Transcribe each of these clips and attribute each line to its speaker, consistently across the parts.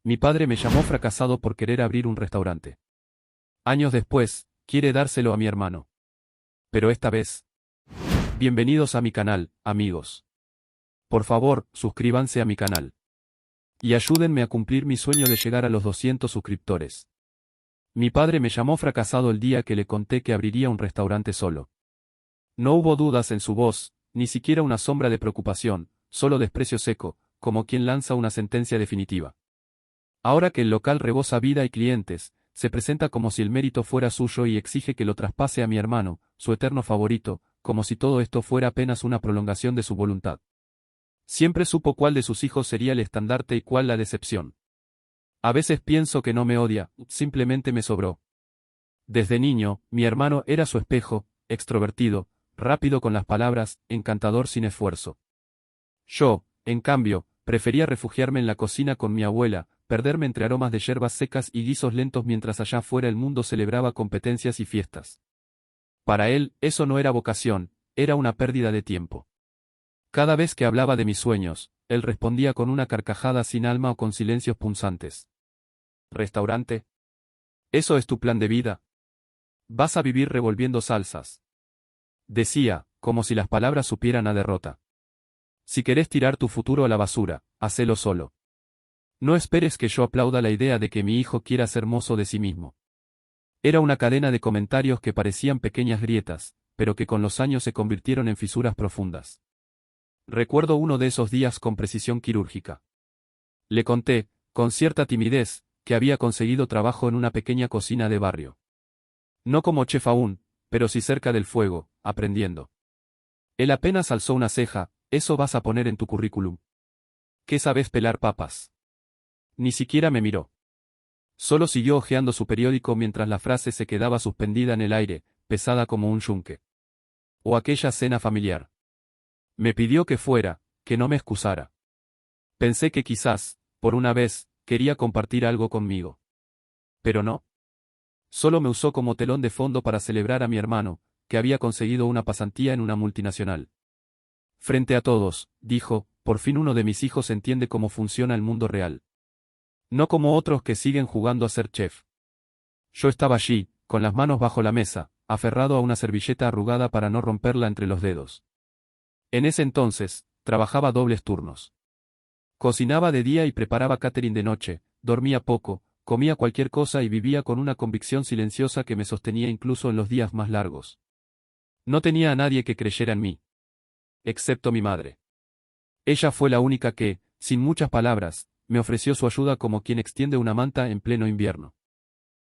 Speaker 1: Mi padre me llamó fracasado por querer abrir un restaurante. Años después, quiere dárselo a mi hermano. Pero esta vez. Bienvenidos a mi canal, amigos. Por favor, suscríbanse a mi canal. Y ayúdenme a cumplir mi sueño de llegar a los 200 suscriptores. Mi padre me llamó fracasado el día que le conté que abriría un restaurante solo. No hubo dudas en su voz, ni siquiera una sombra de preocupación, solo desprecio seco, como quien lanza una sentencia definitiva. Ahora que el local rebosa vida y clientes, se presenta como si el mérito fuera suyo y exige que lo traspase a mi hermano, su eterno favorito, como si todo esto fuera apenas una prolongación de su voluntad. Siempre supo cuál de sus hijos sería el estandarte y cuál la decepción. A veces pienso que no me odia, simplemente me sobró. Desde niño, mi hermano era su espejo, extrovertido, rápido con las palabras, encantador sin esfuerzo. Yo, en cambio, prefería refugiarme en la cocina con mi abuela, perderme entre aromas de yerbas secas y guisos lentos mientras allá fuera el mundo celebraba competencias y fiestas. Para él, eso no era vocación, era una pérdida de tiempo. Cada vez que hablaba de mis sueños, él respondía con una carcajada sin alma o con silencios punzantes. ¿Restaurante? ¿Eso es tu plan de vida? ¿Vas a vivir revolviendo salsas? Decía, como si las palabras supieran a derrota. Si querés tirar tu futuro a la basura, hacelo solo. No esperes que yo aplauda la idea de que mi hijo quiera ser mozo de sí mismo. Era una cadena de comentarios que parecían pequeñas grietas, pero que con los años se convirtieron en fisuras profundas. Recuerdo uno de esos días con precisión quirúrgica. Le conté, con cierta timidez, que había conseguido trabajo en una pequeña cocina de barrio. No como chef aún, pero sí cerca del fuego, aprendiendo. Él apenas alzó una ceja. Eso vas a poner en tu currículum. ¿Qué sabes pelar papas? Ni siquiera me miró. Solo siguió hojeando su periódico mientras la frase se quedaba suspendida en el aire, pesada como un yunque. O aquella cena familiar. Me pidió que fuera, que no me excusara. Pensé que quizás, por una vez, quería compartir algo conmigo. Pero no. Solo me usó como telón de fondo para celebrar a mi hermano, que había conseguido una pasantía en una multinacional. Frente a todos, dijo, por fin uno de mis hijos entiende cómo funciona el mundo real. No como otros que siguen jugando a ser chef. Yo estaba allí, con las manos bajo la mesa, aferrado a una servilleta arrugada para no romperla entre los dedos. En ese entonces, trabajaba dobles turnos. Cocinaba de día y preparaba catering de noche, dormía poco, comía cualquier cosa y vivía con una convicción silenciosa que me sostenía incluso en los días más largos. No tenía a nadie que creyera en mí. Excepto mi madre. Ella fue la única que, sin muchas palabras, me ofreció su ayuda como quien extiende una manta en pleno invierno.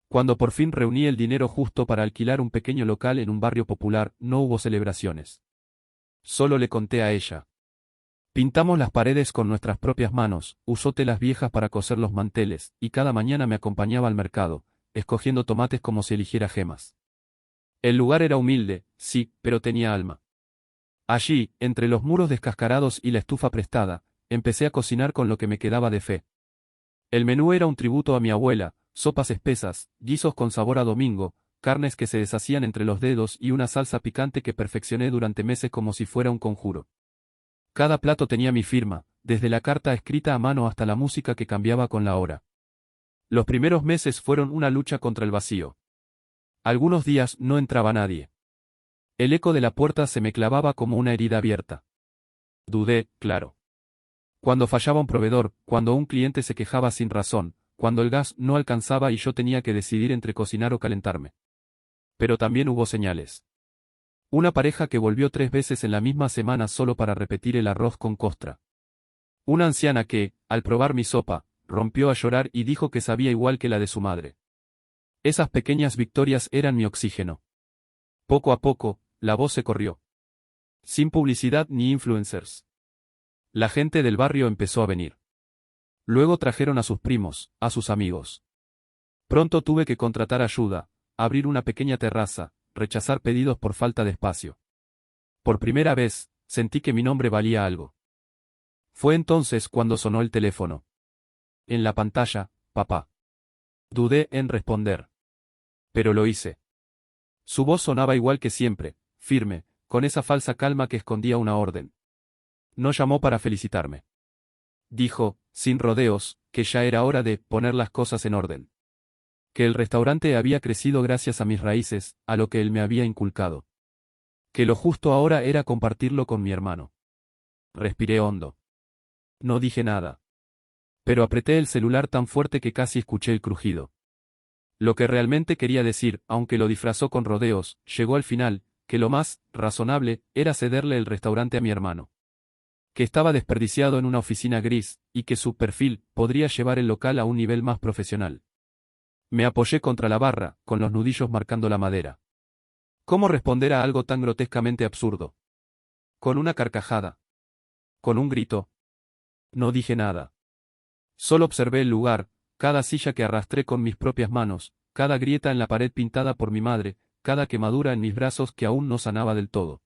Speaker 1: Cuando por fin reuní el dinero justo para alquilar un pequeño local en un barrio popular, no hubo celebraciones. Solo le conté a ella. Pintamos las paredes con nuestras propias manos, usó telas viejas para coser los manteles, y cada mañana me acompañaba al mercado, escogiendo tomates como si eligiera gemas. El lugar era humilde, sí, pero tenía alma. Allí, entre los muros descascarados y la estufa prestada, empecé a cocinar con lo que me quedaba de fe. El menú era un tributo a mi abuela, sopas espesas, guisos con sabor a domingo, carnes que se deshacían entre los dedos y una salsa picante que perfeccioné durante meses como si fuera un conjuro. Cada plato tenía mi firma, desde la carta escrita a mano hasta la música que cambiaba con la hora. Los primeros meses fueron una lucha contra el vacío. Algunos días no entraba nadie. El eco de la puerta se me clavaba como una herida abierta. Dudé, claro. Cuando fallaba un proveedor, cuando un cliente se quejaba sin razón, cuando el gas no alcanzaba y yo tenía que decidir entre cocinar o calentarme. Pero también hubo señales. Una pareja que volvió 3 veces en la misma semana solo para repetir el arroz con costra. Una anciana que, al probar mi sopa, rompió a llorar y dijo que sabía igual que la de su madre. Esas pequeñas victorias eran mi oxígeno. Poco a poco, la voz se corrió. Sin publicidad ni influencers. La gente del barrio empezó a venir. Luego trajeron a sus primos, a sus amigos. Pronto tuve que contratar ayuda, abrir una pequeña terraza, rechazar pedidos por falta de espacio. Por primera vez, sentí que mi nombre valía algo. Fue entonces cuando sonó el teléfono. En la pantalla, papá. Dudé en responder. Pero lo hice. Su voz sonaba igual que siempre, firme, con esa falsa calma que escondía una orden. No llamó para felicitarme. Dijo, sin rodeos, que ya era hora de poner las cosas en orden. Que el restaurante había crecido gracias a mis raíces, a lo que él me había inculcado. Que lo justo ahora era compartirlo con mi hermano. Respiré hondo. No dije nada. Pero apreté el celular tan fuerte que casi escuché el crujido. Lo que realmente quería decir, aunque lo disfrazó con rodeos, llegó al final, que lo más razonable era cederle el restaurante a mi hermano. Que estaba desperdiciado en una oficina gris, y que su perfil podría llevar el local a un nivel más profesional. Me apoyé contra la barra, con los nudillos marcando la madera. ¿Cómo responder a algo tan grotescamente absurdo? Con una carcajada. Con un grito. No dije nada. Solo observé el lugar, cada silla que arrastré con mis propias manos, cada grieta en la pared pintada por mi madre, cada quemadura en mis brazos que aún no sanaba del todo.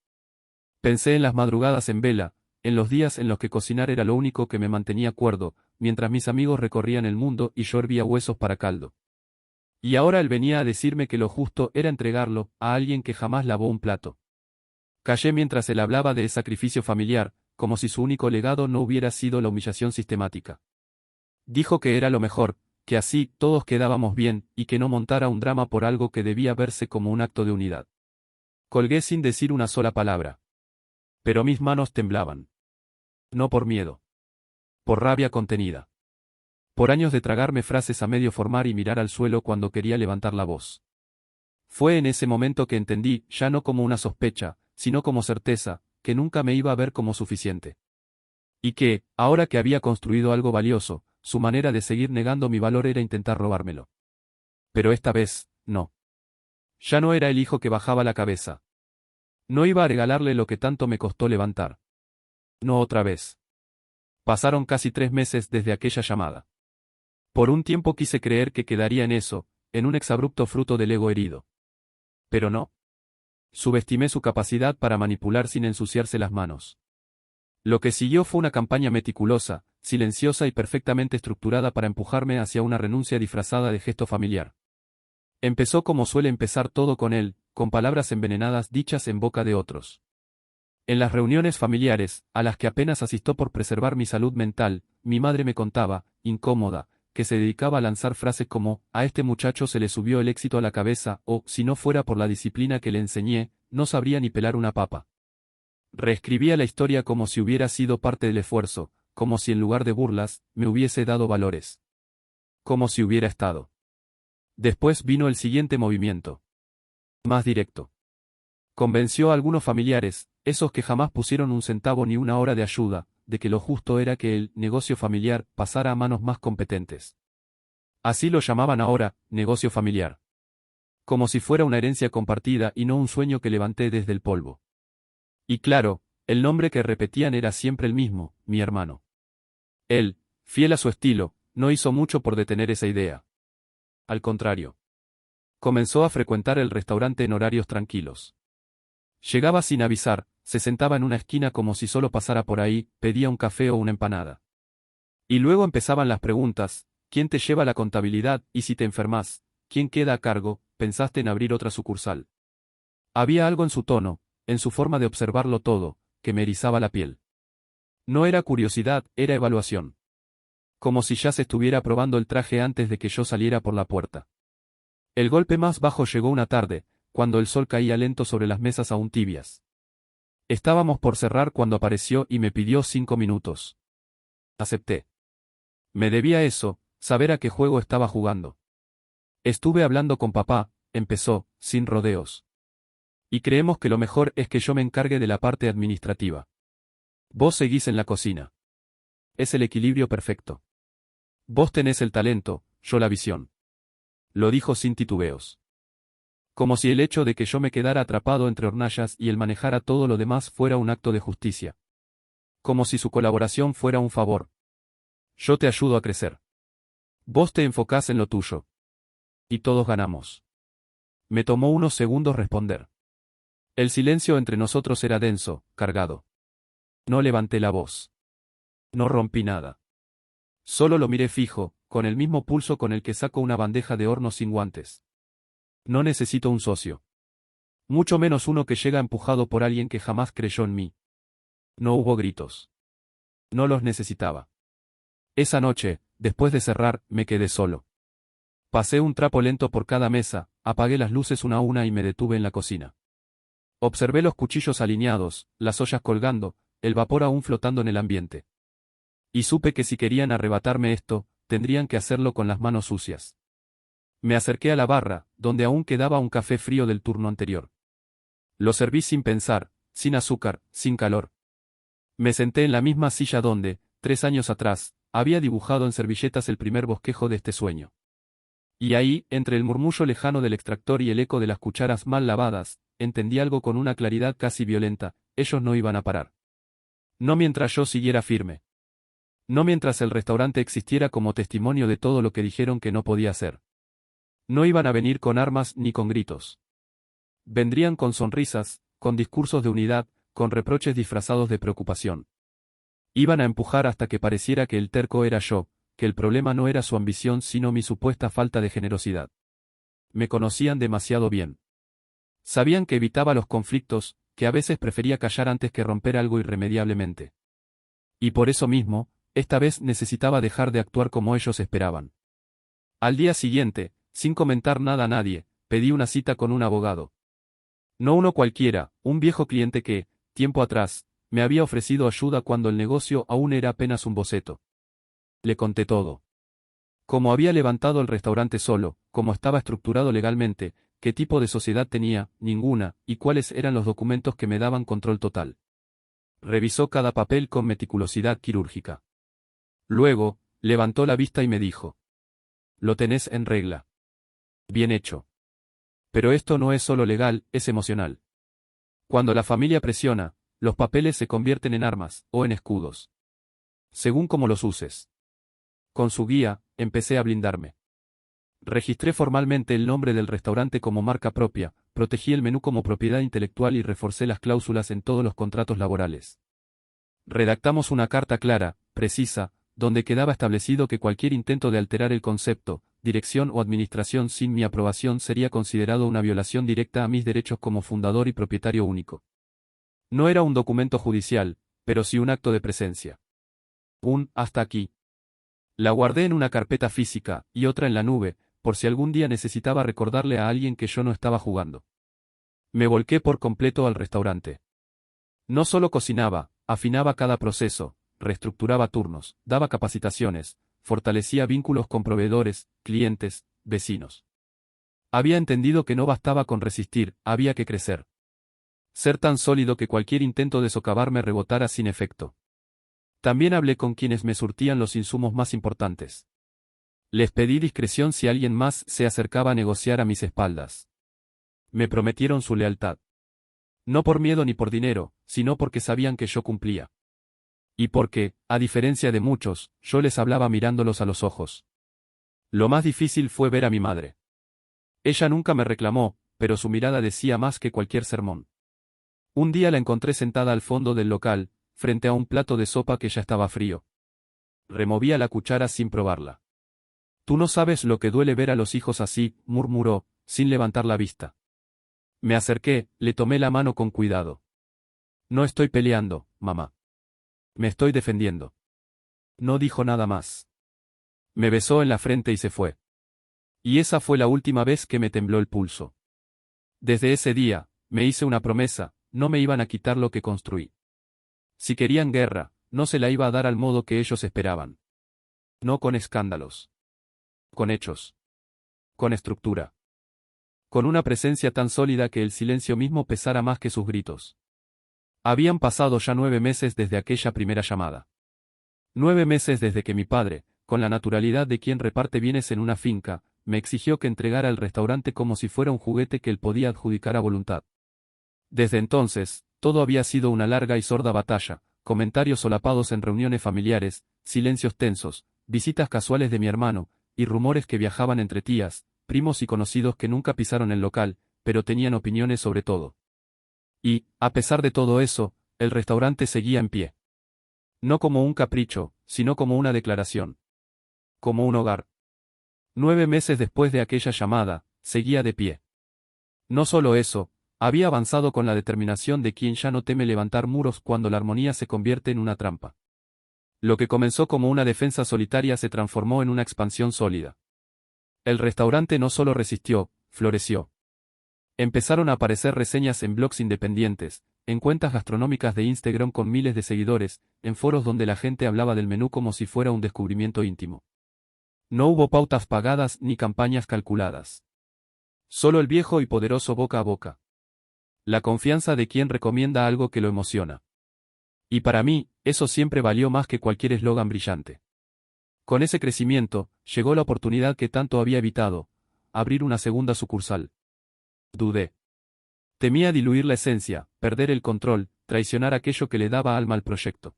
Speaker 1: Pensé en las madrugadas en vela, en los días en los que cocinar era lo único que me mantenía cuerdo, mientras mis amigos recorrían el mundo y yo hervía huesos para caldo. Y ahora él venía a decirme que lo justo era entregarlo a alguien que jamás lavó un plato. Callé mientras él hablaba de sacrificio familiar, como si su único legado no hubiera sido la humillación sistemática. Dijo que era lo mejor, que así todos quedábamos bien, y que no montara un drama por algo que debía verse como un acto de unidad. Colgué sin decir una sola palabra. Pero mis manos temblaban. No por miedo. Por rabia contenida. Por años de tragarme frases a medio formar y mirar al suelo cuando quería levantar la voz. Fue en ese momento que entendí, ya no como una sospecha, sino como certeza, que nunca me iba a ver como suficiente. Y que, ahora que había construido algo valioso, su manera de seguir negando mi valor era intentar robármelo. Pero esta vez, no. Ya no era el hijo que bajaba la cabeza. No iba a regalarle lo que tanto me costó levantar. No otra vez. Pasaron casi 3 meses desde aquella llamada. Por un tiempo quise creer que quedaría en eso, en un exabrupto fruto del ego herido. Pero no. Subestimé su capacidad para manipular sin ensuciarse las manos. Lo que siguió fue una campaña meticulosa, silenciosa y perfectamente estructurada para empujarme hacia una renuncia disfrazada de gesto familiar. Empezó como suele empezar todo con él, con palabras envenenadas dichas en boca de otros. En las reuniones familiares, a las que apenas asistió por preservar mi salud mental, mi madre me contaba, incómoda, que se dedicaba a lanzar frases como, a este muchacho se le subió el éxito a la cabeza, o, si no fuera por la disciplina que le enseñé, no sabría ni pelar una papa. Reescribía la historia como si hubiera sido parte del esfuerzo, como si en lugar de burlas, me hubiese dado valores. Como si hubiera estado. Después vino el siguiente movimiento. Más directo. Convenció a algunos familiares, esos que jamás pusieron un centavo ni una hora de ayuda, de que lo justo era que el negocio familiar pasara a manos más competentes. Así lo llamaban ahora, negocio familiar. Como si fuera una herencia compartida y no un sueño que levanté desde el polvo. Y claro, el nombre que repetían era siempre el mismo, mi hermano. Él, fiel a su estilo, no hizo mucho por detener esa idea. Al contrario. Comenzó a frecuentar el restaurante en horarios tranquilos. Llegaba sin avisar, se sentaba en una esquina como si solo pasara por ahí, pedía un café o una empanada. Y luego empezaban las preguntas, ¿quién te lleva la contabilidad? Y si te enfermas, ¿quién queda a cargo? ¿Pensaste en abrir otra sucursal? Había algo en su tono, en su forma de observarlo todo, que me erizaba la piel. No era curiosidad, era evaluación. Como si ya se estuviera probando el traje antes de que yo saliera por la puerta. El golpe más bajo llegó una tarde, cuando el sol caía lento sobre las mesas aún tibias. Estábamos por cerrar cuando apareció y me pidió 5 minutos. Acepté. Me debía eso, saber a qué juego estaba jugando. Estuve hablando con papá, empezó, sin rodeos. Y creemos que lo mejor es que yo me encargue de la parte administrativa. Vos seguís en la cocina. Es el equilibrio perfecto. Vos tenés el talento, yo la visión. Lo dijo sin titubeos. Como si el hecho de que yo me quedara atrapado entre hornallas y él manejara todo lo demás fuera un acto de justicia. Como si su colaboración fuera un favor. Yo te ayudo a crecer. Vos te enfocás en lo tuyo. Y todos ganamos. Me tomó unos segundos responder. El silencio entre nosotros era denso, cargado. No levanté la voz. No rompí nada. Solo lo miré fijo, con el mismo pulso con el que saco una bandeja de horno sin guantes. No necesito un socio. Mucho menos uno que llega empujado por alguien que jamás creyó en mí. No hubo gritos. No los necesitaba. Esa noche, después de cerrar, me quedé solo. Pasé un trapo lento por cada mesa, apagué las luces una a una y me detuve en la cocina. Observé los cuchillos alineados, las ollas colgando, el vapor aún flotando en el ambiente. Y supe que si querían arrebatarme esto, tendrían que hacerlo con las manos sucias. Me acerqué a la barra, donde aún quedaba un café frío del turno anterior. Lo serví sin pensar, sin azúcar, sin calor. Me senté en la misma silla donde, 3 años atrás, había dibujado en servilletas el primer bosquejo de este sueño. Y ahí, entre el murmullo lejano del extractor y el eco de las cucharas mal lavadas, entendí algo con una claridad casi violenta: ellos no iban a parar. No mientras yo siguiera firme. No mientras el restaurante existiera como testimonio de todo lo que dijeron que no podía hacer. No iban a venir con armas ni con gritos. Vendrían con sonrisas, con discursos de unidad, con reproches disfrazados de preocupación. Iban a empujar hasta que pareciera que el terco era yo, que el problema no era su ambición sino mi supuesta falta de generosidad. Me conocían demasiado bien. Sabían que evitaba los conflictos, que a veces prefería callar antes que romper algo irremediablemente. Y por eso mismo, esta vez necesitaba dejar de actuar como ellos esperaban. Al día siguiente, sin comentar nada a nadie, pedí una cita con un abogado. No uno cualquiera, un viejo cliente que, tiempo atrás, me había ofrecido ayuda cuando el negocio aún era apenas un boceto. Le conté todo. Cómo había levantado el restaurante solo, cómo estaba estructurado legalmente, qué tipo de sociedad tenía, ninguna, y cuáles eran los documentos que me daban control total. Revisó cada papel con meticulosidad quirúrgica. Luego, levantó la vista y me dijo: lo tenés en regla. Bien hecho. Pero esto no es solo legal, es emocional. Cuando la familia presiona, los papeles se convierten en armas, o en escudos. Según cómo los uses. Con su guía, empecé a blindarme. Registré formalmente el nombre del restaurante como marca propia, protegí el menú como propiedad intelectual y reforcé las cláusulas en todos los contratos laborales. Redactamos una carta clara, precisa, donde quedaba establecido que cualquier intento de alterar el concepto, dirección o administración sin mi aprobación sería considerado una violación directa a mis derechos como fundador y propietario único. No era un documento judicial, pero sí un acto de presencia. Hasta aquí. La guardé en una carpeta física, y otra en la nube, por si algún día necesitaba recordarle a alguien que yo no estaba jugando. Me volqué por completo al restaurante. No solo cocinaba, afinaba cada proceso, reestructuraba turnos, daba capacitaciones, fortalecía vínculos con proveedores, clientes, vecinos. Había entendido que no bastaba con resistir, había que crecer. Ser tan sólido que cualquier intento de socavarme rebotara sin efecto. También hablé con quienes me surtían los insumos más importantes. Les pedí discreción si alguien más se acercaba a negociar a mis espaldas. Me prometieron su lealtad. No por miedo ni por dinero, sino porque sabían que yo cumplía. Y porque, a diferencia de muchos, yo les hablaba mirándolos a los ojos. Lo más difícil fue ver a mi madre. Ella nunca me reclamó, pero su mirada decía más que cualquier sermón. Un día la encontré sentada al fondo del local, frente a un plato de sopa que ya estaba frío. Removía la cuchara sin probarla. Tú no sabes lo que duele ver a los hijos así, murmuró, sin levantar la vista. Me acerqué, le tomé la mano con cuidado. No estoy peleando, mamá. Me estoy defendiendo. No dijo nada más. Me besó en la frente y se fue. Y esa fue la última vez que me tembló el pulso. Desde ese día, me hice una promesa: no me iban a quitar lo que construí. Si querían guerra, no se la iba a dar al modo que ellos esperaban. No con escándalos. Con hechos. Con estructura. Con una presencia tan sólida que el silencio mismo pesara más que sus gritos. Habían pasado ya 9 meses desde aquella primera llamada. 9 meses desde que mi padre, con la naturalidad de quien reparte bienes en una finca, me exigió que entregara el restaurante como si fuera un juguete que él podía adjudicar a voluntad. Desde entonces, todo había sido una larga y sorda batalla, comentarios solapados en reuniones familiares, silencios tensos, visitas casuales de mi hermano, y rumores que viajaban entre tías, primos y conocidos que nunca pisaron el local, pero tenían opiniones sobre todo. Y, a pesar de todo eso, el restaurante seguía en pie. No como un capricho, sino como una declaración. Como un hogar. 9 meses después de aquella llamada, seguía de pie. No solo eso, había avanzado con la determinación de quien ya no teme levantar muros cuando la armonía se convierte en una trampa. Lo que comenzó como una defensa solitaria se transformó en una expansión sólida. El restaurante no solo resistió, floreció. Empezaron a aparecer reseñas en blogs independientes, en cuentas gastronómicas de Instagram con miles de seguidores, en foros donde la gente hablaba del menú como si fuera un descubrimiento íntimo. No hubo pautas pagadas ni campañas calculadas. Solo el viejo y poderoso boca a boca. La confianza de quien recomienda algo que lo emociona. Y para mí, eso siempre valió más que cualquier eslogan brillante. Con ese crecimiento, llegó la oportunidad que tanto había evitado, abrir una segunda sucursal. Dudé. Temía diluir la esencia, perder el control, traicionar aquello que le daba alma al proyecto.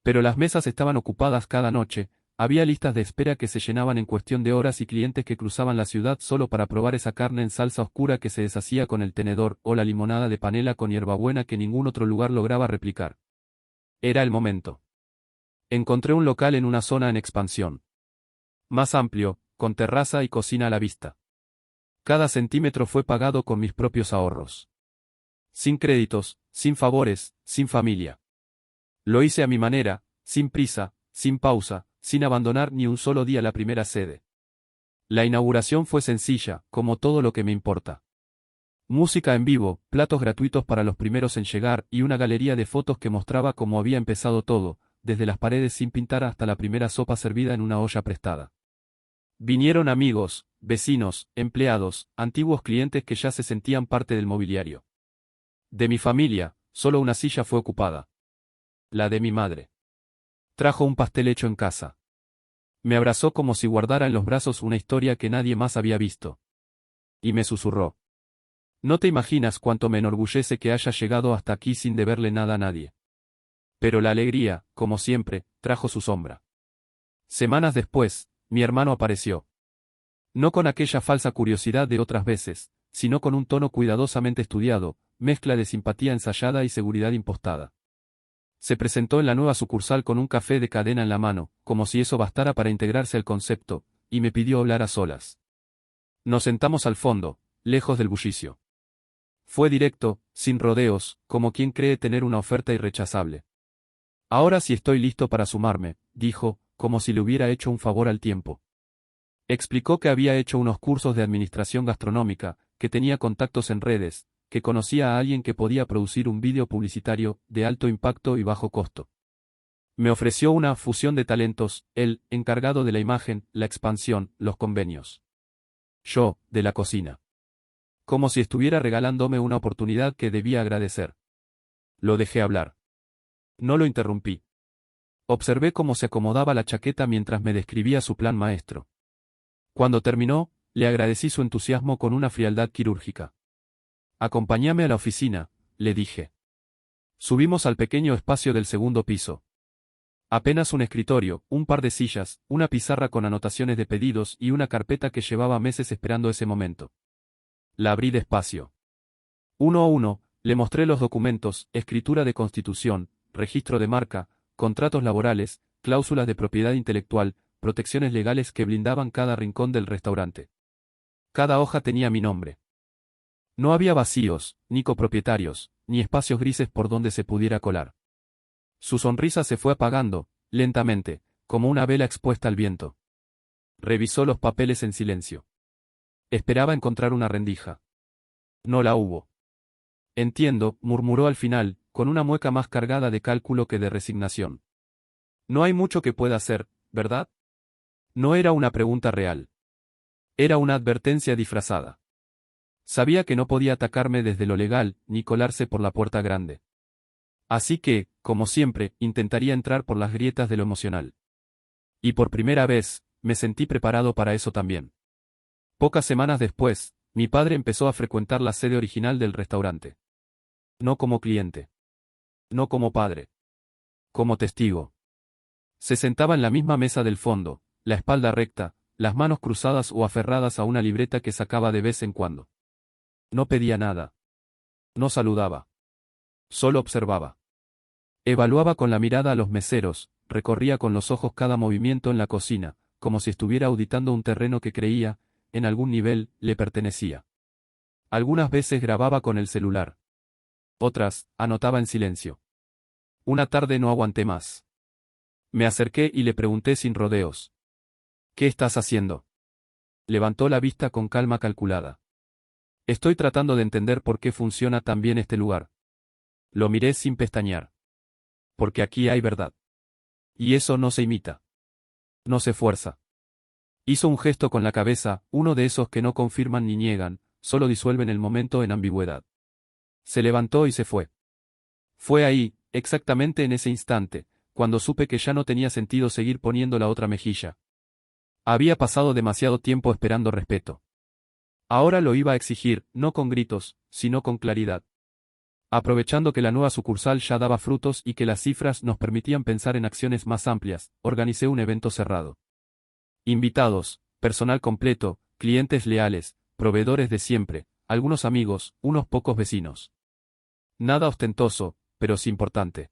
Speaker 1: Pero las mesas estaban ocupadas cada noche, había listas de espera que se llenaban en cuestión de horas y clientes que cruzaban la ciudad solo para probar esa carne en salsa oscura que se deshacía con el tenedor o la limonada de panela con hierbabuena que ningún otro lugar lograba replicar. Era el momento. Encontré un local en una zona en expansión. Más amplio, con terraza y cocina a la vista. Cada centímetro fue pagado con mis propios ahorros. Sin créditos, sin favores, sin familia. Lo hice a mi manera, sin prisa, sin pausa, sin abandonar ni un solo día la primera sede. La inauguración fue sencilla, como todo lo que me importa. Música en vivo, platos gratuitos para los primeros en llegar y una galería de fotos que mostraba cómo había empezado todo, desde las paredes sin pintar hasta la primera sopa servida en una olla prestada. Vinieron amigos, vecinos, empleados, antiguos clientes que ya se sentían parte del mobiliario. De mi familia, solo una silla fue ocupada. La de mi madre. Trajo un pastel hecho en casa. Me abrazó como si guardara en los brazos una historia que nadie más había visto. Y me susurró. No te imaginas cuánto me enorgullece que haya llegado hasta aquí sin deberle nada a nadie. Pero la alegría, como siempre, trajo su sombra. Semanas después, mi hermano apareció. No con aquella falsa curiosidad de otras veces, sino con un tono cuidadosamente estudiado, mezcla de simpatía ensayada y seguridad impostada. Se presentó en la nueva sucursal con un café de cadena en la mano, como si eso bastara para integrarse al concepto, y me pidió hablar a solas. Nos sentamos al fondo, lejos del bullicio. Fue directo, sin rodeos, como quien cree tener una oferta irrechazable. Ahora sí estoy listo para sumarme, dijo, como si le hubiera hecho un favor al tiempo. Explicó que había hecho unos cursos de administración gastronómica, que tenía contactos en redes, que conocía a alguien que podía producir un vídeo publicitario, de alto impacto y bajo costo. Me ofreció una fusión de talentos, él, encargado de la imagen, la expansión, los convenios. Yo, de la cocina. Como si estuviera regalándome una oportunidad que debía agradecer. Lo dejé hablar. No lo interrumpí. Observé cómo se acomodaba la chaqueta mientras me describía su plan maestro. Cuando terminó, le agradecí su entusiasmo con una frialdad quirúrgica. Acompáñame a la oficina, le dije. Subimos al pequeño espacio del segundo piso. Apenas un escritorio, un par de sillas, una pizarra con anotaciones de pedidos y una carpeta que llevaba meses esperando ese momento. La abrí despacio. Uno a uno, le mostré los documentos, escritura de constitución, registro de marca, contratos laborales, cláusulas de propiedad intelectual, protecciones legales que blindaban cada rincón del restaurante. Cada hoja tenía mi nombre. No había vacíos, ni copropietarios, ni espacios grises por donde se pudiera colar. Su sonrisa se fue apagando, lentamente, como una vela expuesta al viento. Revisó los papeles en silencio. Esperaba encontrar una rendija. No la hubo. Entiendo, murmuró al final, con una mueca más cargada de cálculo que de resignación. No hay mucho que pueda hacer, ¿verdad? No era una pregunta real. Era una advertencia disfrazada. Sabía que no podía atacarme desde lo legal, ni colarse por la puerta grande. Así que, como siempre, intentaría entrar por las grietas de lo emocional. Y por primera vez, me sentí preparado para eso también. Pocas semanas después, mi padre empezó a frecuentar la sede original del restaurante. No como cliente. No como padre. Como testigo. Se sentaba en la misma mesa del fondo, la espalda recta, las manos cruzadas o aferradas a una libreta que sacaba de vez en cuando. No pedía nada. No saludaba. Solo observaba. Evaluaba con la mirada a los meseros, recorría con los ojos cada movimiento en la cocina, como si estuviera auditando un terreno que creía, en algún nivel, le pertenecía. Algunas veces grababa con el celular. Otras, anotaba en silencio. Una tarde no aguanté más. Me acerqué y le pregunté sin rodeos. ¿Qué estás haciendo? Levantó la vista con calma calculada. Estoy tratando de entender por qué funciona tan bien este lugar. Lo miré sin pestañear. Porque aquí hay verdad. Y eso no se imita. No se fuerza. Hizo un gesto con la cabeza, uno de esos que no confirman ni niegan, solo disuelven el momento en ambigüedad. Se levantó y se fue. Fue ahí, exactamente en ese instante, cuando supe que ya no tenía sentido seguir poniendo la otra mejilla. Había pasado demasiado tiempo esperando respeto. Ahora lo iba a exigir, no con gritos, sino con claridad. Aprovechando que la nueva sucursal ya daba frutos y que las cifras nos permitían pensar en acciones más amplias, organicé un evento cerrado. Invitados, personal completo, clientes leales, proveedores de siempre, algunos amigos, unos pocos vecinos. Nada ostentoso, pero sí importante.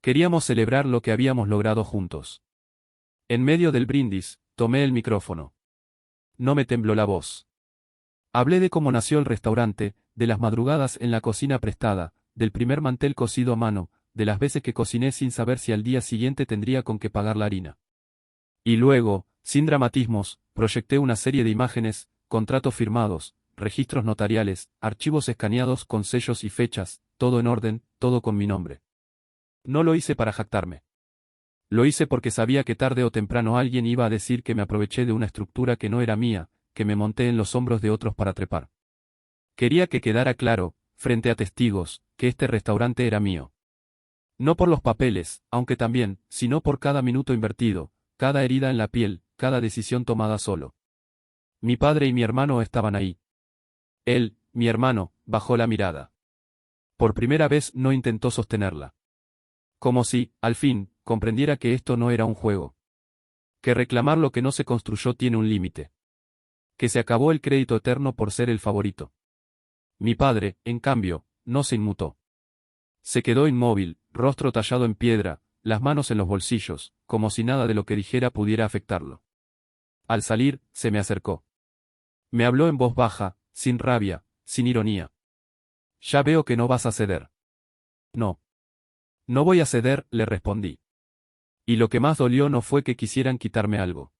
Speaker 1: Queríamos celebrar lo que habíamos logrado juntos. En medio del brindis, tomé el micrófono. No me tembló la voz. Hablé de cómo nació el restaurante, de las madrugadas en la cocina prestada, del primer mantel cocido a mano, de las veces que cociné sin saber si al día siguiente tendría con qué pagar la harina. Y luego, sin dramatismos, proyecté una serie de imágenes, contratos firmados, registros notariales, archivos escaneados con sellos y fechas, todo en orden, todo con mi nombre. No lo hice para jactarme. Lo hice porque sabía que tarde o temprano alguien iba a decir que me aproveché de una estructura que no era mía, que me monté en los hombros de otros para trepar. Quería que quedara claro, frente a testigos, que este restaurante era mío. No por los papeles, aunque también, sino por cada minuto invertido, cada herida en la piel, cada decisión tomada solo. Mi padre y mi hermano estaban ahí. Él, mi hermano, bajó la mirada. Por primera vez no intentó sostenerla. Como si, al fin, comprendiera que esto no era un juego. Que reclamar lo que no se construyó tiene un límite. Que se acabó el crédito eterno por ser el favorito. Mi padre, en cambio, no se inmutó. Se quedó inmóvil, rostro tallado en piedra, las manos en los bolsillos, como si nada de lo que dijera pudiera afectarlo. Al salir, se me acercó. Me habló en voz baja, sin rabia, sin ironía. Ya veo que no vas a ceder. No. No voy a ceder, le respondí. Y lo que más dolió no fue que quisieran quitarme algo.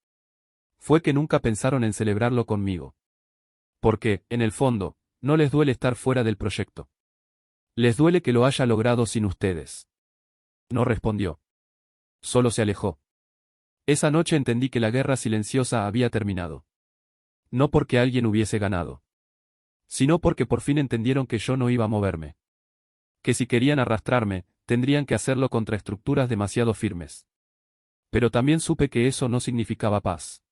Speaker 1: Fue que nunca pensaron en celebrarlo conmigo. Porque, en el fondo, no les duele estar fuera del proyecto. Les duele que lo haya logrado sin ustedes. No respondió. Solo se alejó. Esa noche entendí que la guerra silenciosa había terminado. No porque alguien hubiese ganado. Sino porque por fin entendieron que yo no iba a moverme. Que si querían arrastrarme, tendrían que hacerlo contra estructuras demasiado firmes. Pero también supe que eso no significaba paz.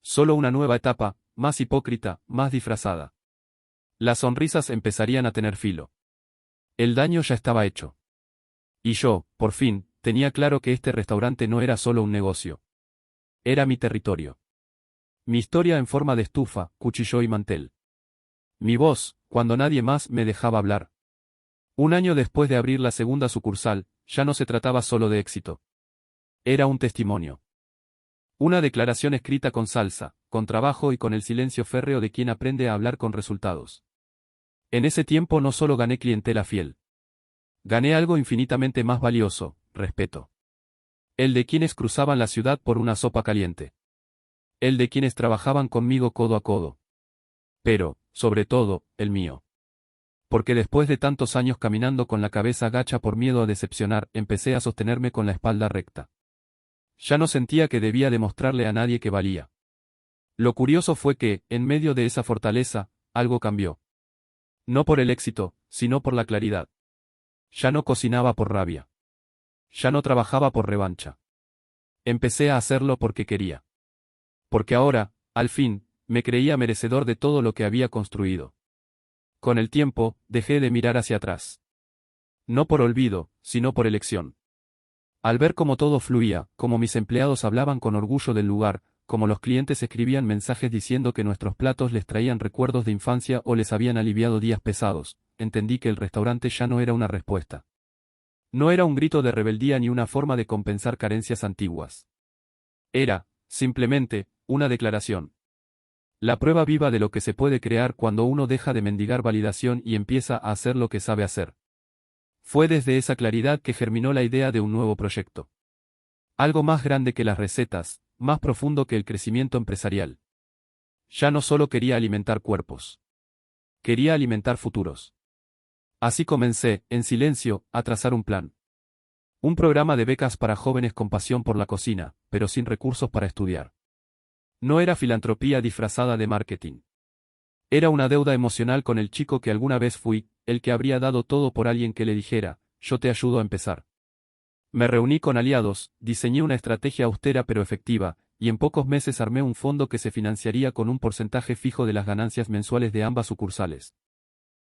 Speaker 1: Solo una nueva etapa, más hipócrita, más disfrazada. Las sonrisas empezarían a tener filo. El daño ya estaba hecho. Y yo, por fin, tenía claro que este restaurante no era solo un negocio. Era mi territorio. Mi historia en forma de estufa, cuchillo y mantel. Mi voz, cuando nadie más me dejaba hablar. Un año después de abrir la segunda sucursal, ya no se trataba solo de éxito. Era un testimonio. Una declaración escrita con salsa, con trabajo y con el silencio férreo de quien aprende a hablar con resultados. En ese tiempo no solo gané clientela fiel. Gané algo infinitamente más valioso, respeto. El de quienes cruzaban la ciudad por una sopa caliente. El de quienes trabajaban conmigo codo a codo. Pero, sobre todo, el mío. Porque después de tantos años caminando con la cabeza gacha por miedo a decepcionar, empecé a sostenerme con la espalda recta. Ya no sentía que debía demostrarle a nadie que valía. Lo curioso fue que, en medio de esa fortaleza, algo cambió. No por el éxito, sino por la claridad. Ya no cocinaba por rabia. Ya no trabajaba por revancha. Empecé a hacerlo porque quería. Porque ahora, al fin, me creía merecedor de todo lo que había construido. Con el tiempo, dejé de mirar hacia atrás. No por olvido, sino por elección. Al ver cómo todo fluía, cómo mis empleados hablaban con orgullo del lugar, cómo los clientes escribían mensajes diciendo que nuestros platos les traían recuerdos de infancia o les habían aliviado días pesados, entendí que el restaurante ya no era una respuesta. No era un grito de rebeldía ni una forma de compensar carencias antiguas. Era, simplemente, una declaración. La prueba viva de lo que se puede crear cuando uno deja de mendigar validación y empieza a hacer lo que sabe hacer. Fue desde esa claridad que germinó la idea de un nuevo proyecto. Algo más grande que las recetas, más profundo que el crecimiento empresarial. Ya no solo quería alimentar cuerpos. Quería alimentar futuros. Así comencé, en silencio, a trazar un plan. Un programa de becas para jóvenes con pasión por la cocina, pero sin recursos para estudiar. No era filantropía disfrazada de marketing. Era una deuda emocional con el chico que alguna vez fui, el que habría dado todo por alguien que le dijera, yo te ayudo a empezar. Me reuní con aliados, diseñé una estrategia austera pero efectiva, y en pocos meses armé un fondo que se financiaría con un porcentaje fijo de las ganancias mensuales de ambas sucursales.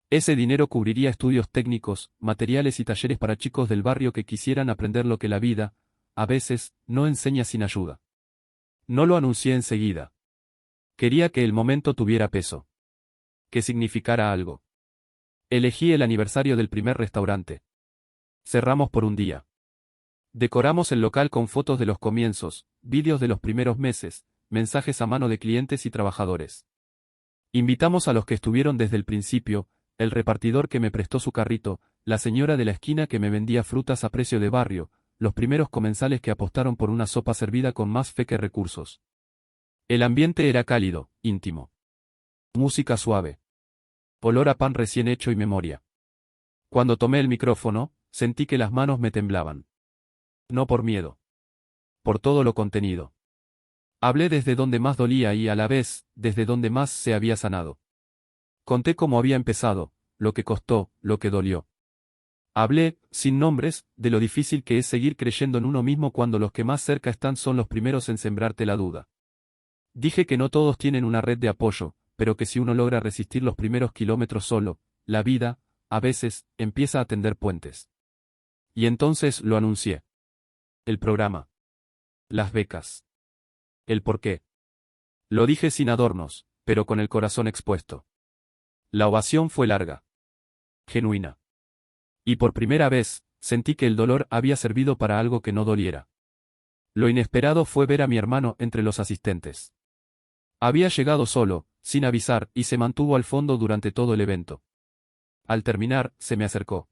Speaker 1: Ese dinero cubriría estudios técnicos, materiales y talleres para chicos del barrio que quisieran aprender lo que la vida, a veces, no enseña sin ayuda. No lo anuncié enseguida. Quería que el momento tuviera peso. Que significara algo. Elegí el aniversario del primer restaurante. Cerramos por un día. Decoramos el local con fotos de los comienzos, vídeos de los primeros meses, mensajes a mano de clientes y trabajadores. Invitamos a los que estuvieron desde el principio, el repartidor que me prestó su carrito, la señora de la esquina que me vendía frutas a precio de barrio, los primeros comensales que apostaron por una sopa servida con más fe que recursos. El ambiente era cálido, íntimo. Música suave. Olor a pan recién hecho y memoria. Cuando tomé el micrófono, sentí que las manos me temblaban. No por miedo. Por todo lo contenido. Hablé desde donde más dolía y a la vez, desde donde más se había sanado. Conté cómo había empezado, lo que costó, lo que dolió. Hablé, sin nombres, de lo difícil que es seguir creyendo en uno mismo cuando los que más cerca están son los primeros en sembrarte la duda. Dije que no todos tienen una red de apoyo, pero que si uno logra resistir los primeros kilómetros solo, la vida, a veces, empieza a tender puentes. Y entonces lo anuncié. El programa. Las becas. El porqué. Lo dije sin adornos, pero con el corazón expuesto. La ovación fue larga. Genuina. Y por primera vez, sentí que el dolor había servido para algo que no doliera. Lo inesperado fue ver a mi hermano entre los asistentes. Había llegado solo, sin avisar, y se mantuvo al fondo durante todo el evento. Al terminar, se me acercó.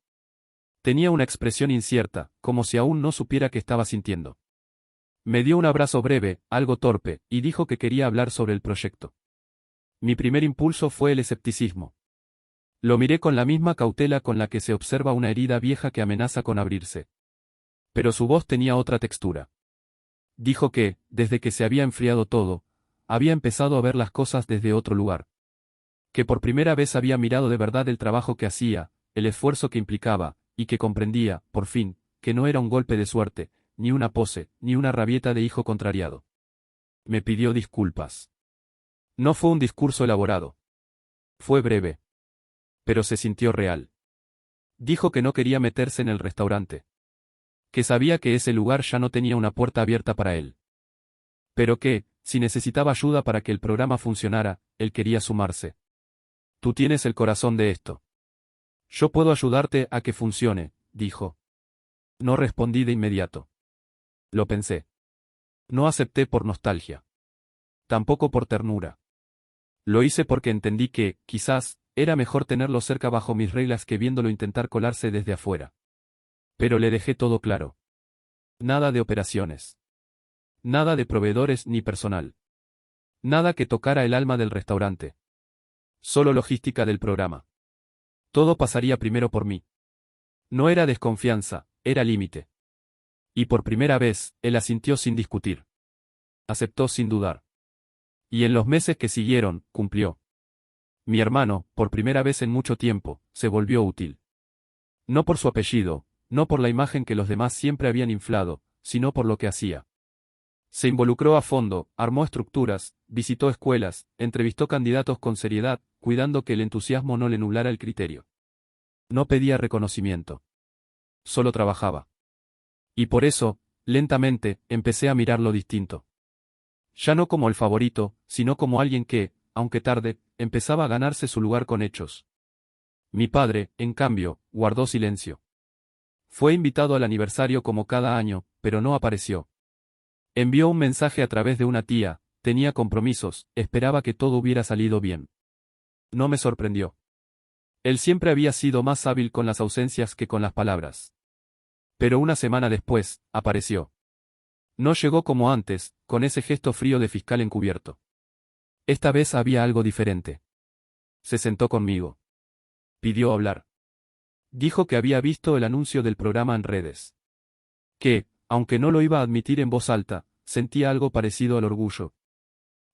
Speaker 1: Tenía una expresión incierta, como si aún no supiera qué estaba sintiendo. Me dio un abrazo breve, algo torpe, y dijo que quería hablar sobre el proyecto. Mi primer impulso fue el escepticismo. Lo miré con la misma cautela con la que se observa una herida vieja que amenaza con abrirse. Pero su voz tenía otra textura. Dijo que, desde que se había enfriado todo, había empezado a ver las cosas desde otro lugar. Que por primera vez había mirado de verdad el trabajo que hacía, el esfuerzo que implicaba, y que comprendía, por fin, que no era un golpe de suerte, ni una pose, ni una rabieta de hijo contrariado. Me pidió disculpas. No fue un discurso elaborado. Fue breve. Pero se sintió real. Dijo que no quería meterse en el restaurante. Que sabía que ese lugar ya no tenía una puerta abierta para él. Pero que, si necesitaba ayuda para que el programa funcionara, él quería sumarse. Tú tienes el corazón de esto. Yo puedo ayudarte a que funcione, dijo. No respondí de inmediato. Lo pensé. No acepté por nostalgia. Tampoco por ternura. Lo hice porque entendí que, quizás, era mejor tenerlo cerca bajo mis reglas que viéndolo intentar colarse desde afuera. Pero le dejé todo claro. Nada de operaciones. Nada de proveedores ni personal. Nada que tocara el alma del restaurante. Solo logística del programa. Todo pasaría primero por mí. No era desconfianza, era límite. Y por primera vez, él asintió sin discutir. Aceptó sin dudar. Y en los meses que siguieron, cumplió. Mi hermano, por primera vez en mucho tiempo, se volvió útil. No por su apellido, no por la imagen que los demás siempre habían inflado, sino por lo que hacía. Se involucró a fondo, armó estructuras, visitó escuelas, entrevistó candidatos con seriedad, cuidando que el entusiasmo no le nublara el criterio. No pedía reconocimiento. Solo trabajaba. Y por eso, lentamente, empecé a mirarlo distinto. Ya no como el favorito, sino como alguien que, aunque tarde, empezaba a ganarse su lugar con hechos. Mi padre, en cambio, guardó silencio. Fue invitado al aniversario como cada año, pero no apareció. Envió un mensaje a través de una tía, tenía compromisos, esperaba que todo hubiera salido bien. No me sorprendió. Él siempre había sido más hábil con las ausencias que con las palabras. Pero una semana después, apareció. No llegó como antes, con ese gesto frío de fiscal encubierto. Esta vez había algo diferente. Se sentó conmigo. Pidió hablar. Dijo que había visto el anuncio del programa en redes. Que, aunque no lo iba a admitir en voz alta, sentía algo parecido al orgullo.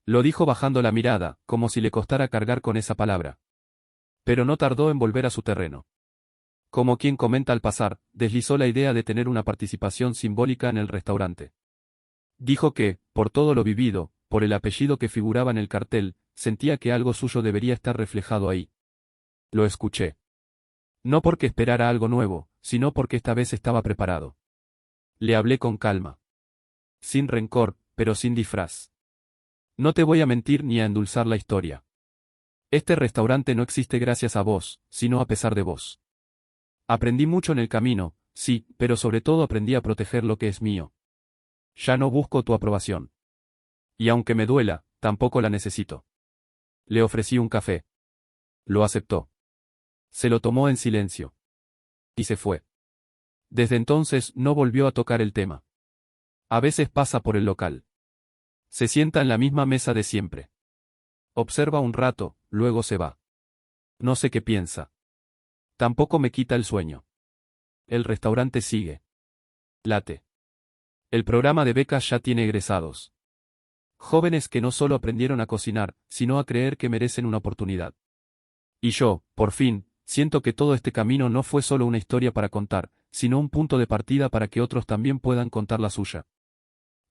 Speaker 1: Lo dijo bajando la mirada, como si le costara cargar con esa palabra. Pero no tardó en volver a su terreno. Como quien comenta al pasar, deslizó la idea de tener una participación simbólica en el restaurante. Dijo que, por todo lo vivido, por el apellido que figuraba en el cartel, sentía que algo suyo debería estar reflejado ahí. Lo escuché. No porque esperara algo nuevo, sino porque esta vez estaba preparado. Le hablé con calma. Sin rencor, pero sin disfraz. No te voy a mentir ni a endulzar la historia. Este restaurante no existe gracias a vos, sino a pesar de vos. Aprendí mucho en el camino, sí, pero sobre todo aprendí a proteger lo que es mío. Ya no busco tu aprobación. Y aunque me duela, tampoco la necesito. Le ofrecí un café. Lo aceptó. Se lo tomó en silencio. Y se fue. Desde entonces no volvió a tocar el tema. A veces pasa por el local. Se sienta en la misma mesa de siempre. Observa un rato, luego se va. No sé qué piensa. Tampoco me quita el sueño. El restaurante sigue. Late. El programa de becas ya tiene egresados. Jóvenes que no solo aprendieron a cocinar, sino a creer que merecen una oportunidad. Y yo, por fin, siento que todo este camino no fue solo una historia para contar, sino un punto de partida para que otros también puedan contar la suya.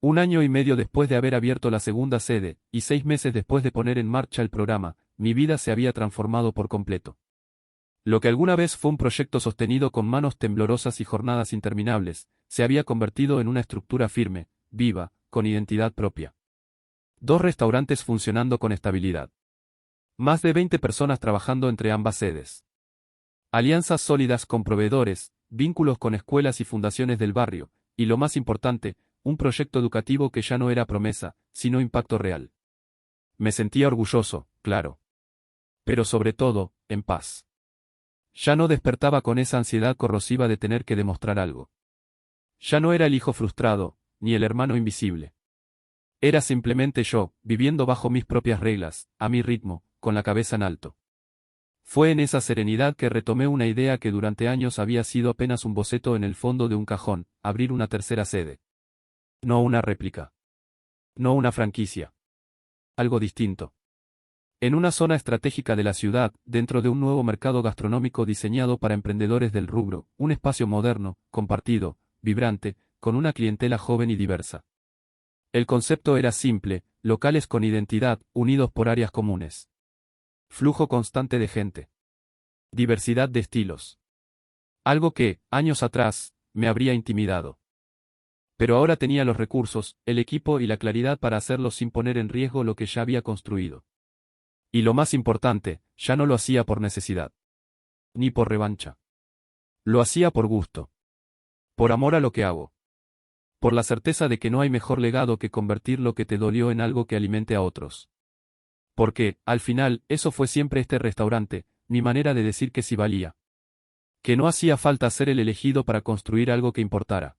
Speaker 1: 1 año y medio después de haber abierto la segunda sede, y 6 meses después de poner en marcha el programa, mi vida se había transformado por completo. Lo que alguna vez fue un proyecto sostenido con manos temblorosas y jornadas interminables, se había convertido en una estructura firme, viva, con identidad propia. 2 restaurantes funcionando con estabilidad. Más de 20 personas trabajando entre ambas sedes. Alianzas sólidas con proveedores, vínculos con escuelas y fundaciones del barrio, y lo más importante, un proyecto educativo que ya no era promesa, sino impacto real. Me sentía orgulloso, claro. Pero sobre todo, en paz. Ya no despertaba con esa ansiedad corrosiva de tener que demostrar algo. Ya no era el hijo frustrado, ni el hermano invisible. Era simplemente yo, viviendo bajo mis propias reglas, a mi ritmo, con la cabeza en alto. Fue en esa serenidad que retomé una idea que durante años había sido apenas un boceto en el fondo de un cajón, abrir una tercera sede. No una réplica. No una franquicia. Algo distinto. En una zona estratégica de la ciudad, dentro de un nuevo mercado gastronómico diseñado para emprendedores del rubro, un espacio moderno, compartido, vibrante, con una clientela joven y diversa. El concepto era simple, locales con identidad, unidos por áreas comunes. Flujo constante de gente. Diversidad de estilos. Algo que, años atrás, me habría intimidado. Pero ahora tenía los recursos, el equipo y la claridad para hacerlo sin poner en riesgo lo que ya había construido. Y lo más importante, ya no lo hacía por necesidad. Ni por revancha. Lo hacía por gusto. Por amor a lo que hago. Por la certeza de que no hay mejor legado que convertir lo que te dolió en algo que alimente a otros. Porque, al final, eso fue siempre este restaurante, mi manera de decir que sí valía. Que no hacía falta ser el elegido para construir algo que importara.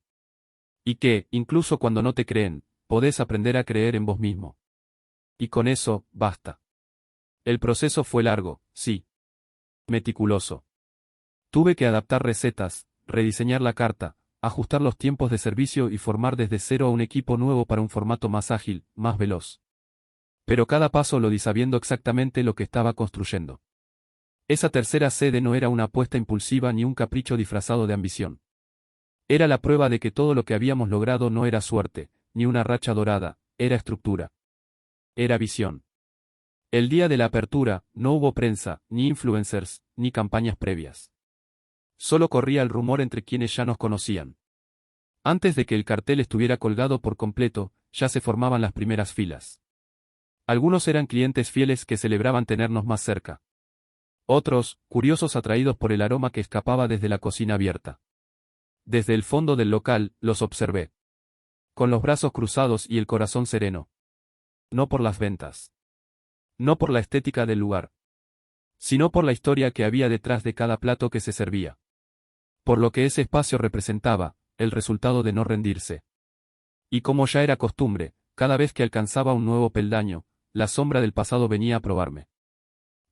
Speaker 1: Y que, incluso cuando no te creen, podés aprender a creer en vos mismo. Y con eso, basta. El proceso fue largo, sí. Meticuloso. Tuve que adaptar recetas, rediseñar la carta, ajustar los tiempos de servicio y formar desde cero a un equipo nuevo para un formato más ágil, más veloz. Pero cada paso lo di sabiendo exactamente lo que estaba construyendo. Esa tercera sede no era una apuesta impulsiva ni un capricho disfrazado de ambición. Era la prueba de que todo lo que habíamos logrado no era suerte, ni una racha dorada, era estructura. Era visión. El día de la apertura, no hubo prensa, ni influencers, ni campañas previas. Solo corría el rumor entre quienes ya nos conocían. Antes de que el cartel estuviera colgado por completo, ya se formaban las primeras filas. Algunos eran clientes fieles que celebraban tenernos más cerca. Otros, curiosos atraídos por el aroma que escapaba desde la cocina abierta. Desde el fondo del local, los observé. Con los brazos cruzados y el corazón sereno. No por las ventas. No por la estética del lugar. Sino por la historia que había detrás de cada plato que se servía. Por lo que ese espacio representaba, el resultado de no rendirse. Y como ya era costumbre, cada vez que alcanzaba un nuevo peldaño, la sombra del pasado venía a probarme.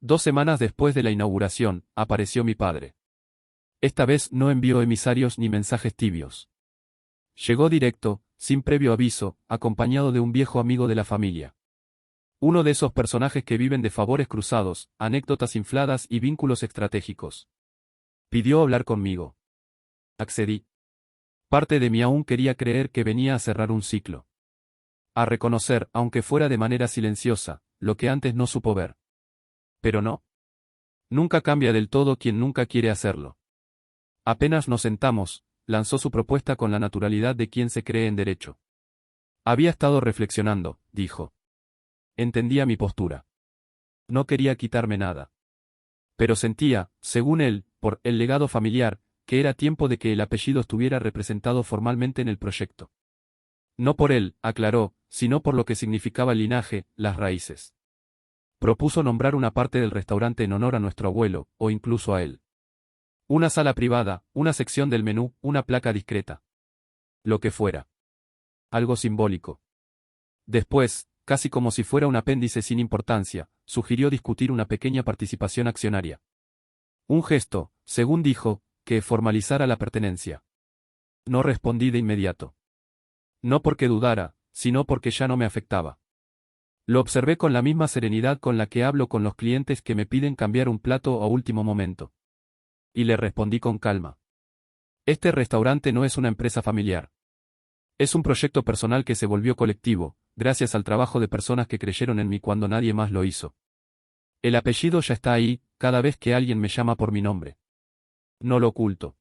Speaker 1: 2 semanas después de la inauguración, apareció mi padre. Esta vez no envió emisarios ni mensajes tibios. Llegó directo, sin previo aviso, acompañado de un viejo amigo de la familia. Uno de esos personajes que viven de favores cruzados, anécdotas infladas y vínculos estratégicos. Pidió hablar conmigo. Accedí. Parte de mí aún quería creer que venía a cerrar un ciclo. A reconocer, aunque fuera de manera silenciosa, lo que antes no supo ver. Pero no. Nunca cambia del todo quien nunca quiere hacerlo. Apenas nos sentamos, lanzó su propuesta con la naturalidad de quien se cree en derecho. Había estado reflexionando, dijo. Entendía mi postura. No quería quitarme nada. Pero sentía, según él, por el legado familiar, que era tiempo de que el apellido estuviera representado formalmente en el proyecto. No por él, aclaró, sino por lo que significaba el linaje, las raíces. Propuso nombrar una parte del restaurante en honor a nuestro abuelo, o incluso a él. Una sala privada, una sección del menú, una placa discreta. Lo que fuera. Algo simbólico. Después, casi como si fuera un apéndice sin importancia, sugirió discutir una pequeña participación accionaria. Un gesto, según dijo, que formalizara la pertenencia. No respondí de inmediato. No porque dudara, sino porque ya no me afectaba. Lo observé con la misma serenidad con la que hablo con los clientes que me piden cambiar un plato a último momento. Y le respondí con calma. Este restaurante no es una empresa familiar. Es un proyecto personal que se volvió colectivo, gracias al trabajo de personas que creyeron en mí cuando nadie más lo hizo. El apellido ya está ahí, cada vez que alguien me llama por mi nombre. No lo oculto.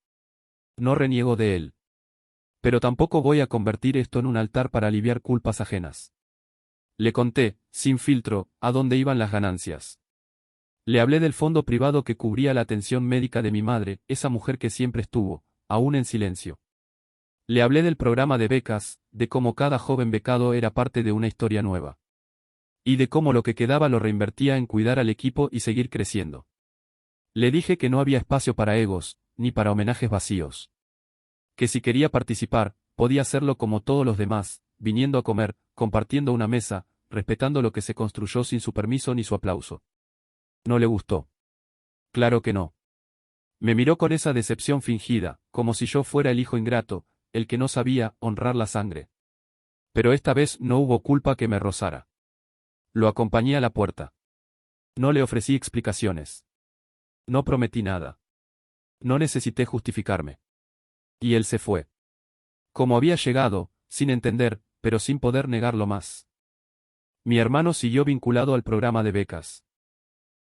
Speaker 1: No reniego de él. Pero tampoco voy a convertir esto en un altar para aliviar culpas ajenas. Le conté, sin filtro, a dónde iban las ganancias. Le hablé del fondo privado que cubría la atención médica de mi madre, esa mujer que siempre estuvo, aún en silencio. Le hablé del programa de becas, de cómo cada joven becado era parte de una historia nueva. Y de cómo lo que quedaba lo reinvertía en cuidar al equipo y seguir creciendo. Le dije que no había espacio para egos, ni para homenajes vacíos. Que si quería participar, podía hacerlo como todos los demás, viniendo a comer, compartiendo una mesa, respetando lo que se construyó sin su permiso ni su aplauso. ¿No le gustó? Claro que no. Me miró con esa decepción fingida, como si yo fuera el hijo ingrato, el que no sabía honrar la sangre. Pero esta vez no hubo culpa que me rozara. Lo acompañé a la puerta. No le ofrecí explicaciones. No prometí nada. No necesité justificarme. Y él se fue. Como había llegado, sin entender, pero sin poder negarlo más. Mi hermano siguió vinculado al programa de becas.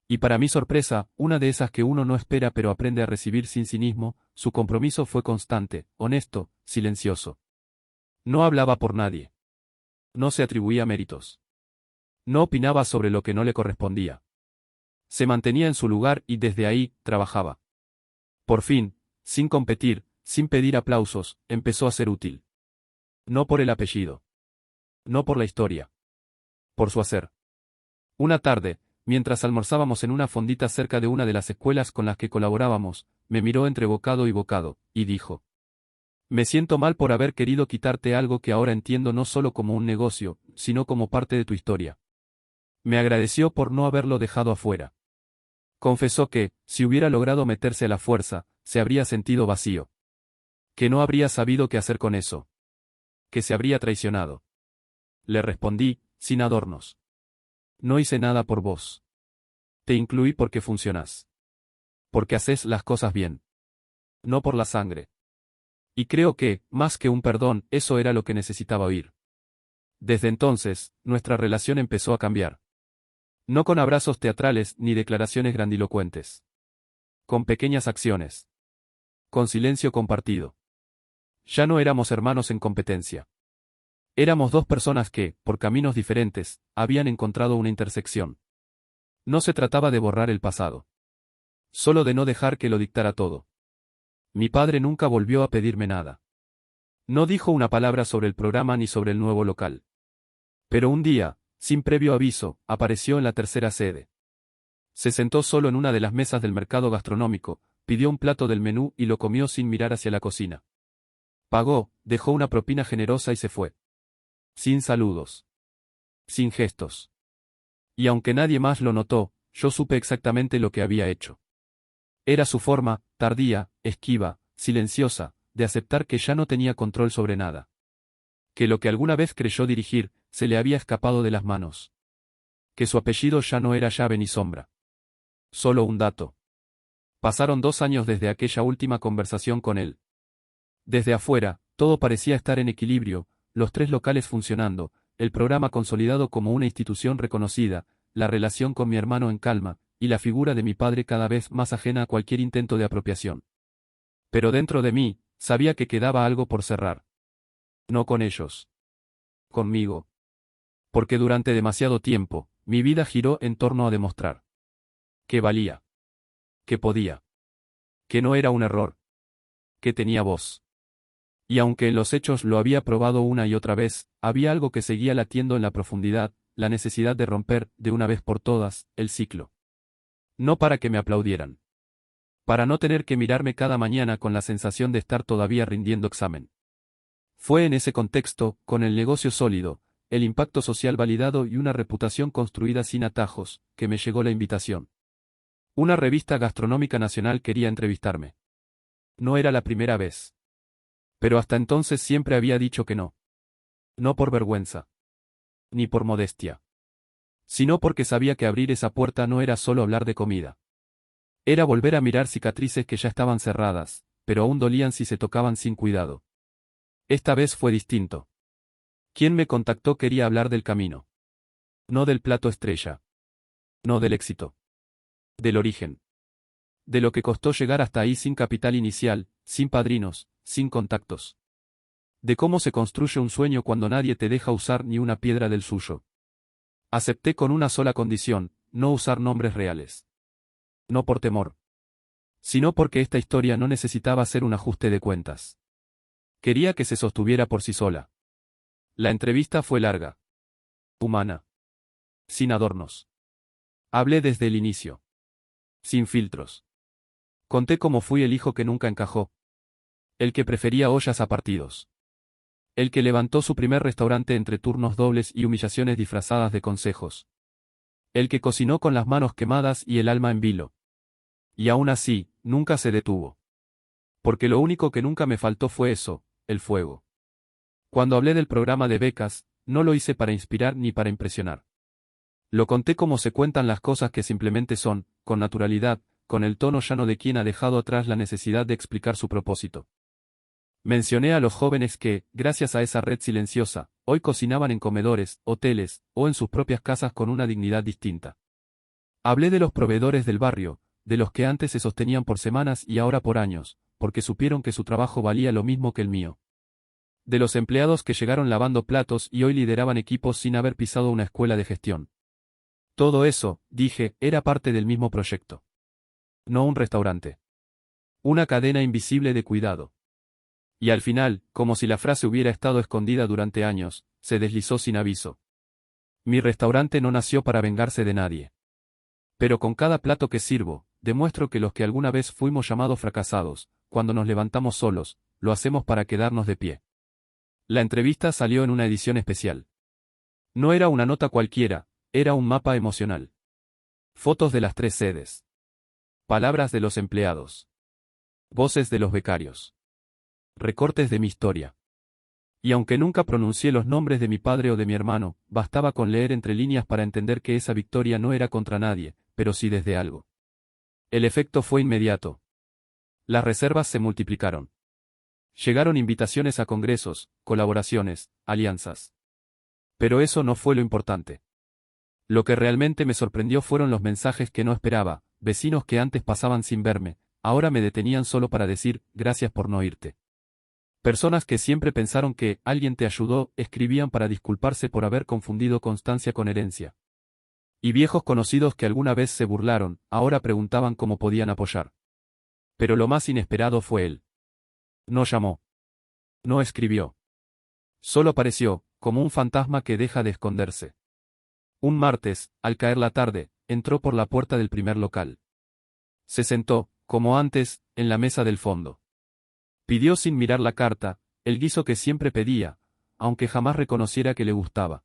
Speaker 1: Y para mi sorpresa, una de esas que uno no espera pero aprende a recibir sin cinismo, su compromiso fue constante, honesto, silencioso. No hablaba por nadie. No se atribuía méritos. No opinaba sobre lo que no le correspondía. Se mantenía en su lugar y desde ahí, trabajaba. Por fin, sin competir, sin pedir aplausos, empezó a ser útil. No por el apellido. No por la historia. Por su hacer. Una tarde, mientras almorzábamos en una fondita cerca de una de las escuelas con las que colaborábamos, me miró entre bocado y bocado, y dijo: Me siento mal por haber querido quitarte algo que ahora entiendo no solo como un negocio, sino como parte de tu historia. Me agradeció por no haberlo dejado afuera. Confesó que, si hubiera logrado meterse a la fuerza, se habría sentido vacío. Que no habría sabido qué hacer con eso. Que se habría traicionado. Le respondí, sin adornos. No hice nada por vos. Te incluí porque funcionás. Porque haces las cosas bien. No por la sangre. Y creo que, más que un perdón, eso era lo que necesitaba oír. Desde entonces, nuestra relación empezó a cambiar. No con abrazos teatrales ni declaraciones grandilocuentes. Con pequeñas acciones. Con silencio compartido. Ya no éramos hermanos en competencia. Éramos dos personas que, por caminos diferentes, habían encontrado una intersección. No se trataba de borrar el pasado. Solo de no dejar que lo dictara todo. Mi padre nunca volvió a pedirme nada. No dijo una palabra sobre el programa ni sobre el nuevo local. Pero un día, sin previo aviso, apareció en la tercera sede. Se sentó solo en una de las mesas del mercado gastronómico, pidió un plato del menú y lo comió sin mirar hacia la cocina. Pagó, dejó una propina generosa y se fue. Sin saludos. Sin gestos. Y aunque nadie más lo notó, yo supe exactamente lo que había hecho. Era su forma, tardía, esquiva, silenciosa, de aceptar que ya no tenía control sobre nada. Que lo que alguna vez creyó dirigir, se le había escapado de las manos. Que su apellido ya no era llave ni sombra. Solo un dato. Pasaron 2 años desde aquella última conversación con él. Desde afuera, todo parecía estar en equilibrio, los 3 locales funcionando, el programa consolidado como una institución reconocida, la relación con mi hermano en calma, y la figura de mi padre cada vez más ajena a cualquier intento de apropiación. Pero dentro de mí, sabía que quedaba algo por cerrar. No con ellos. Conmigo. Porque durante demasiado tiempo, mi vida giró en torno a demostrar que valía. Que podía. Que no era un error. Que tenía voz. Y aunque en los hechos lo había probado una y otra vez, había algo que seguía latiendo en la profundidad, la necesidad de romper, de una vez por todas, el ciclo. No para que me aplaudieran. Para no tener que mirarme cada mañana con la sensación de estar todavía rindiendo examen. Fue en ese contexto, con el negocio sólido, el impacto social validado y una reputación construida sin atajos, que me llegó la invitación. Una revista gastronómica nacional quería entrevistarme. No era la primera vez. Pero hasta entonces siempre había dicho que no. No por vergüenza. Ni por modestia. Sino porque sabía que abrir esa puerta no era solo hablar de comida. Era volver a mirar cicatrices que ya estaban cerradas, pero aún dolían si se tocaban sin cuidado. Esta vez fue distinto. Quien me contactó quería hablar del camino. No del plato estrella. No del éxito. Del origen. De lo que costó llegar hasta ahí sin capital inicial, sin padrinos, sin contactos. De cómo se construye un sueño cuando nadie te deja usar ni una piedra del suyo. Acepté con una sola condición, no usar nombres reales. No por temor. Sino porque esta historia no necesitaba ser un ajuste de cuentas. Quería que se sostuviera por sí sola. La entrevista fue larga. Humana. Sin adornos. Hablé desde el inicio. Sin filtros. Conté cómo fui el hijo que nunca encajó. El que prefería ollas a partidos. El que levantó su primer restaurante entre turnos dobles y humillaciones disfrazadas de consejos. El que cocinó con las manos quemadas y el alma en vilo. Y aún así, nunca se detuvo. Porque lo único que nunca me faltó fue eso, el fuego. Cuando hablé del programa de becas, no lo hice para inspirar ni para impresionar. Lo conté como se cuentan las cosas que simplemente son, con naturalidad, con el tono llano de quien ha dejado atrás la necesidad de explicar su propósito. Mencioné a los jóvenes que, gracias a esa red silenciosa, hoy cocinaban en comedores, hoteles, o en sus propias casas con una dignidad distinta. Hablé de los proveedores del barrio, de los que antes se sostenían por semanas y ahora por años, porque supieron que su trabajo valía lo mismo que el mío. De los empleados que llegaron lavando platos y hoy lideraban equipos sin haber pisado una escuela de gestión. Todo eso, dije, era parte del mismo proyecto. No un restaurante. Una cadena invisible de cuidado. Y al final, como si la frase hubiera estado escondida durante años, se deslizó sin aviso. Mi restaurante no nació para vengarse de nadie. Pero con cada plato que sirvo, demuestro que los que alguna vez fuimos llamados fracasados, cuando nos levantamos solos, lo hacemos para quedarnos de pie. La entrevista salió en una edición especial. No era una nota cualquiera, era un mapa emocional. Fotos de las 3 sedes. Palabras de los empleados. Voces de los becarios. Recortes de mi historia. Y aunque nunca pronuncié los nombres de mi padre o de mi hermano, bastaba con leer entre líneas para entender que esa victoria no era contra nadie, pero sí desde algo. El efecto fue inmediato. Las reservas se multiplicaron. Llegaron invitaciones a congresos, colaboraciones, alianzas. Pero eso no fue lo importante. Lo que realmente me sorprendió fueron los mensajes que no esperaba, vecinos que antes pasaban sin verme, ahora me detenían solo para decir, gracias por no irte. Personas que siempre pensaron que alguien te ayudó, escribían para disculparse por haber confundido constancia con herencia. Y viejos conocidos que alguna vez se burlaron, ahora preguntaban cómo podían apoyar. Pero lo más inesperado fue él. No llamó. No escribió. Solo apareció, como un fantasma que deja de esconderse. Un martes, al caer la tarde, entró por la puerta del primer local. Se sentó, como antes, en la mesa del fondo. Pidió sin mirar la carta, el guiso que siempre pedía, aunque jamás reconociera que le gustaba.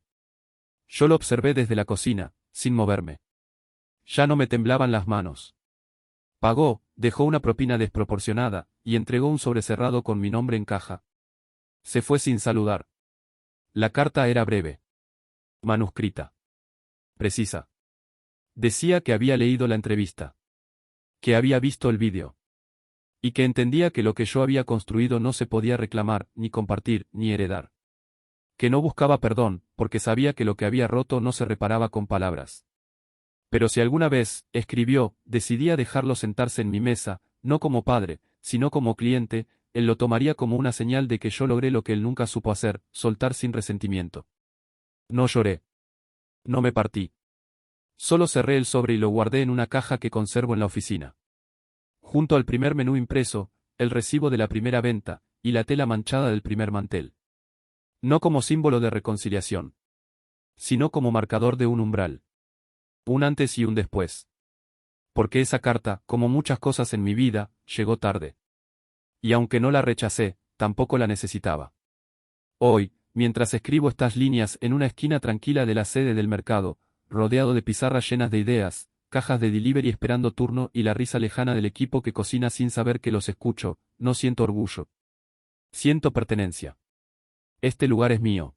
Speaker 1: Yo lo observé desde la cocina, sin moverme. Ya no me temblaban las manos. Pagó, dejó una propina desproporcionada, y entregó un sobre cerrado con mi nombre en caja. Se fue sin saludar. La carta era breve. Manuscrita. Precisa. Decía que había leído la entrevista. Que había visto el vídeo. Y que entendía que lo que yo había construido no se podía reclamar, ni compartir, ni heredar. Que no buscaba perdón, porque sabía que lo que había roto no se reparaba con palabras. Pero si alguna vez, escribió, decidía dejarlo sentarse en mi mesa, no como padre, sino como cliente, él lo tomaría como una señal de que yo logré lo que él nunca supo hacer, soltar sin resentimiento. No lloré. No me partí. Solo cerré el sobre y lo guardé en una caja que conservo en la oficina. Junto al primer menú impreso, el recibo de la primera venta, y la tela manchada del primer mantel. No como símbolo de reconciliación, sino como marcador de un umbral. Un antes y un después. Porque esa carta, como muchas cosas en mi vida, llegó tarde. Y aunque no la rechacé, tampoco la necesitaba. Hoy, mientras escribo estas líneas en una esquina tranquila de la sede del mercado, rodeado de pizarras llenas de ideas, cajas de delivery esperando turno y la risa lejana del equipo que cocina sin saber que los escucho, no siento orgullo. Siento pertenencia. Este lugar es mío.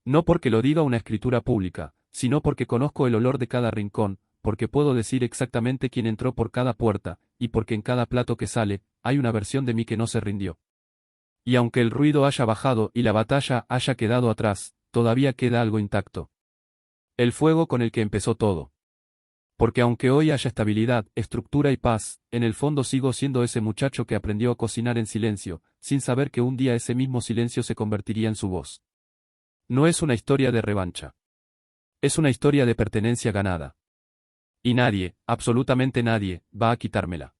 Speaker 1: No porque lo diga una escritura pública, sino porque conozco el olor de cada rincón, porque puedo decir exactamente quién entró por cada puerta, y porque en cada plato que sale, hay una versión de mí que no se rindió. Y aunque el ruido haya bajado y la batalla haya quedado atrás, todavía queda algo intacto. El fuego con el que empezó todo. Porque aunque hoy haya estabilidad, estructura y paz, en el fondo sigo siendo ese muchacho que aprendió a cocinar en silencio, sin saber que un día ese mismo silencio se convertiría en su voz. No es una historia de revancha. Es una historia de pertenencia ganada. Y nadie, absolutamente nadie, va a quitármela.